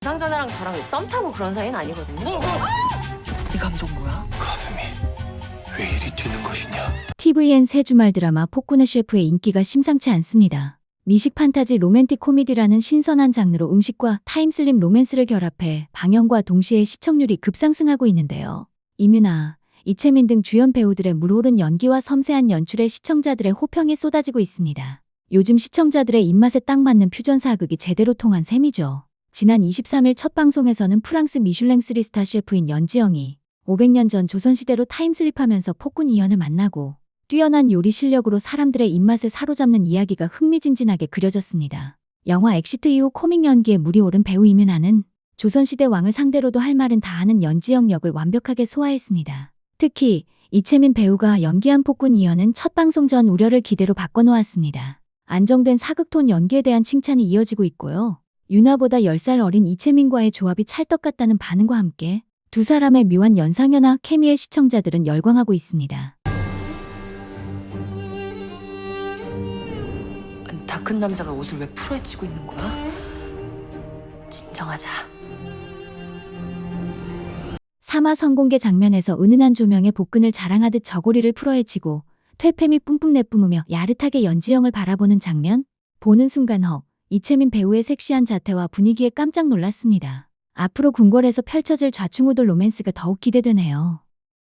부상전화랑 저랑 썸 타고 그런 사이는 아니거든요. 이 감정 뭐야? 가슴이 왜 이리 뛰는 것이냐? TVN 새 주말 드라마 폭군의 셰프의 인기가 심상치 않습니다. 미식 판타지 로맨틱 코미디라는 신선한 장르로 음식과 타임슬립 로맨스를 결합해 방영과 동시에 시청률이 급상승하고 있는데요. 이뮤나, 이채민 등 주연 배우들의 물오른 연기와 섬세한 연출에 시청자들의 호평이 쏟아지고 있습니다. 요즘 시청자들의 입맛에 딱 맞는 퓨전 사극이 제대로 통한 셈이죠. 지난 23일 첫 방송에서는 프랑스 미슐랭 3스타 셰프인 연지영이 500년 전 조선시대로 타임슬립하면서 폭군 이연을 만나고 뛰어난 요리 실력으로 사람들의 입맛을 사로잡는 이야기가 흥미진진하게 그려졌습니다. 영화 엑시트 이후 코믹 연기에 물이 오른 배우 이뮤나는 조선시대 왕을 상대로도 할 말은 다 하는 연지영 역을 완벽하게 소화했습니다. 특히 이채민 배우가 연기한 폭군 이연은 첫 방송 전 우려를 기대로 바꿔놓았습니다. 안정된 사극톤 연기에 대한 칭찬이 이어지고 있고요. 유나보다 10살 어린 이채민과의 조합이 찰떡 같다는 반응과 함께 두 사람의 묘한 연상연하 케미에 시청자들은 열광하고 있습니다. 다 큰 남자가 옷을 왜 풀어헤치고 있는 거야? 진정하자. 사마 선공개 장면에서 은은한 조명에 복근을 자랑하듯 저고리를 풀어헤치고 퇴폐미 뿜뿜 내뿜으며 야릇하게 연지영을 바라보는 장면? 보는 순간 이채민 배우의 섹시한 자태와 분위기에 깜짝 놀랐습니다. 앞으로 궁궐에서 펼쳐질 좌충우돌 로맨스가 더욱 기대되네요.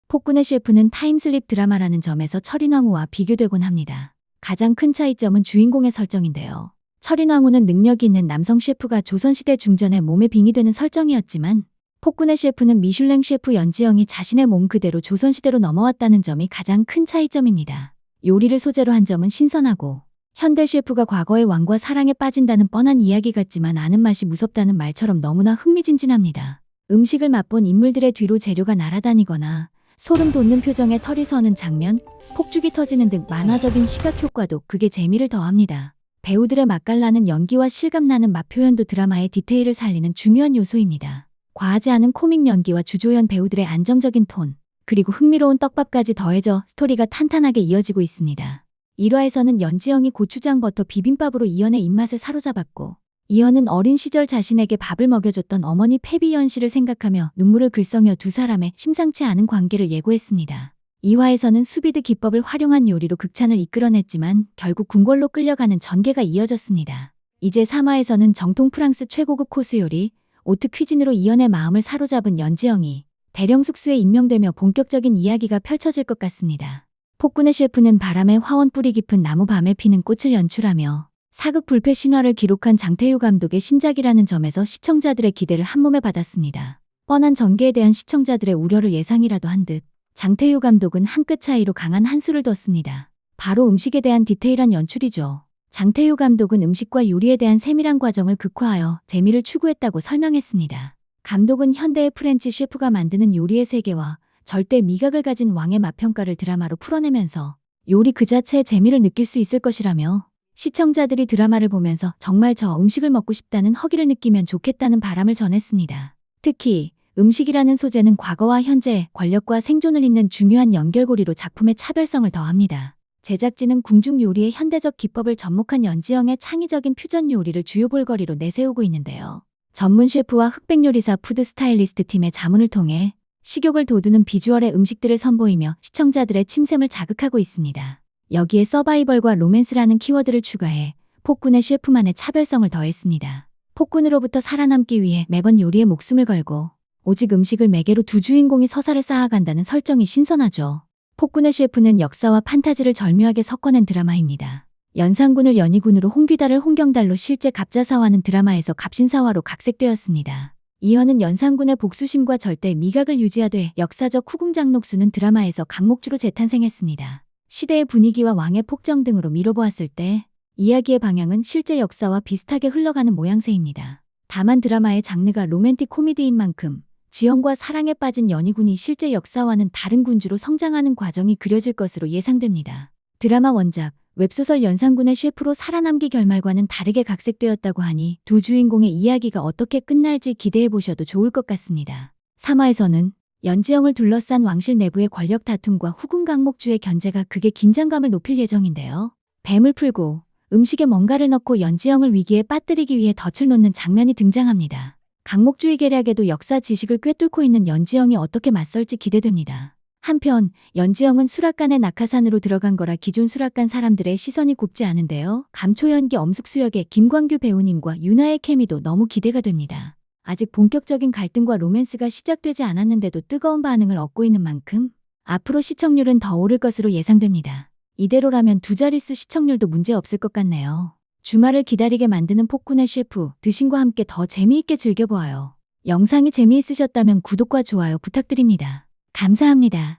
폭군의 셰프는 타임슬립 드라마라는 점에서 철인왕후와 비교되곤 합니다. 가장 큰 차이점은 주인공의 설정인데요. 철인왕후는 능력이 있는 남성 셰프가 조선시대 중전에 몸에 빙이 되는 설정이었지만 폭군의 셰프는 미슐랭 셰프 연지영이 자신의 몸 그대로 조선시대로 넘어왔다는 점이 가장 큰 차이점입니다. 요리를 소재로 한 점은 신선하고 현대 셰프가 과거의 왕과 사랑에 빠진다는 뻔한 이야기 같지만 아는 맛이 무섭다는 말처럼 너무나 흥미진진합니다. 음식을 맛본 인물들의 뒤로 재료가 날아다니거나 소름 돋는 표정에 털이 서는 장면, 폭죽이 터지는 등 만화적인 시각 효과도 극의 재미를 더합니다. 배우들의 맛깔나는 연기와 실감나는 맛 표현도 드라마의 디테일을 살리는 중요한 요소입니다. 과하지 않은 코믹 연기와 주조연 배우들의 안정적인 톤, 그리고 흥미로운 떡밥까지 더해져 스토리가 탄탄하게 이어지고 있습니다. 1화에서는 연지영이 고추장 버터 비빔밥으로 이연의 입맛을 사로잡았고 이연은 어린 시절 자신에게 밥을 먹여줬던 어머니 패비연 씨를 생각하며 눈물을 글썽여 두 사람의 심상치 않은 관계를 예고했습니다. 2화에서는 수비드 기법을 활용한 요리로 극찬을 이끌어냈지만 결국 궁궐로 끌려가는 전개가 이어졌습니다. 이제 3화에서는 정통 프랑스 최고급 코스 요리 오트 퀴진으로 이연의 마음을 사로잡은 연지영이 대령 숙소에 임명되며 본격적인 이야기가 펼쳐질 것 같습니다. 폭군의 셰프는 바람에 화원 뿌리 깊은 나무 밤에 피는 꽃을 연출하며 사극 불패 신화를 기록한 장태유 감독의 신작이라는 점에서 시청자들의 기대를 한몸에 받았습니다. 뻔한 전개에 대한 시청자들의 우려를 예상이라도 한 듯 장태유 감독은 한 끗 차이로 강한 한 수를 뒀습니다. 바로 음식에 대한 디테일한 연출이죠. 장태유 감독은 음식과 요리에 대한 세밀한 과정을 극화하여 재미를 추구했다고 설명했습니다. 감독은 현대의 프렌치 셰프가 만드는 요리의 세계와 절대 미각을 가진 왕의 맛평가를 드라마로 풀어내면서 요리 그 자체의 재미를 느낄 수 있을 것이라며 시청자들이 드라마를 보면서 정말 저 음식을 먹고 싶다는 허기를 느끼면 좋겠다는 바람을 전했습니다. 특히 음식이라는 소재는 과거와 현재, 권력과 생존을 잇는 중요한 연결고리로 작품의 차별성을 더합니다. 제작진은 궁중 요리의 현대적 기법을 접목한 연지영의 창의적인 퓨전 요리를 주요 볼거리로 내세우고 있는데요. 전문 셰프와 흑백 요리사 푸드 스타일리스트 팀의 자문을 통해 식욕을 돋우는 비주얼의 음식들을 선보이며 시청자들의 침샘을 자극하고 있습니다. 여기에 서바이벌과 로맨스라는 키워드를 추가해 폭군의 셰프만의 차별성을 더했습니다. 폭군으로부터 살아남기 위해 매번 요리에 목숨을 걸고 오직 음식을 매개로 두 주인공이 서사를 쌓아간다는 설정이 신선하죠. 폭군의 셰프는 역사와 판타지를 절묘하게 섞어낸 드라마입니다. 연산군을 연희군으로 홍귀달을 홍경달로 실제 갑자사화는 드라마에서 갑신사화로 각색되었습니다. 이현은 연산군의 복수심과 절대 미각을 유지하되 역사적 후궁장록수는 드라마에서 강목주로 재탄생했습니다. 시대의 분위기와 왕의 폭정 등으로 미뤄보았을 때 이야기의 방향은 실제 역사와 비슷하게 흘러가는 모양새입니다. 다만 드라마의 장르가 로맨틱 코미디인 만큼 지연과 사랑에 빠진 연희군이 실제 역사와는 다른 군주로 성장하는 과정이 그려질 것으로 예상됩니다. 드라마 원작, 웹소설 연산군의 셰프로 살아남기 결말과는 다르게 각색되었다고 하니 두 주인공의 이야기가 어떻게 끝날지 기대해보셔도 좋을 것 같습니다. 3화에서는 연지영을 둘러싼 왕실 내부의 권력 다툼과 후궁 강목주의 견제가 극의 긴장감을 높일 예정인데요. 뱀을 풀고 음식에 뭔가를 넣고 연지영을 위기에 빠뜨리기 위해 덫을 놓는 장면이 등장합니다. 강목주의 계략에도 역사 지식을 꿰뚫고 있는 연지영이 어떻게 맞설지 기대됩니다. 한편 연지영은 수락관의 낙하산으로 들어간 거라 기존 수락관 사람들의 시선이 곱지 않은데요. 감초 연기 엄숙수 역의 김광규 배우님과 유나의 케미도 너무 기대가 됩니다. 아직 본격적인 갈등과 로맨스가 시작되지 않았는데도 뜨거운 반응을 얻고 있는 만큼 앞으로 시청률은 더 오를 것으로 예상됩니다. 이대로라면 두 자릿수 시청률도 문제 없을 것 같네요. 주말을 기다리게 만드는 폭군의 셰프, 드신과 함께 더 재미있게 즐겨보아요. 영상이 재미있으셨다면 구독과 좋아요 부탁드립니다. 감사합니다.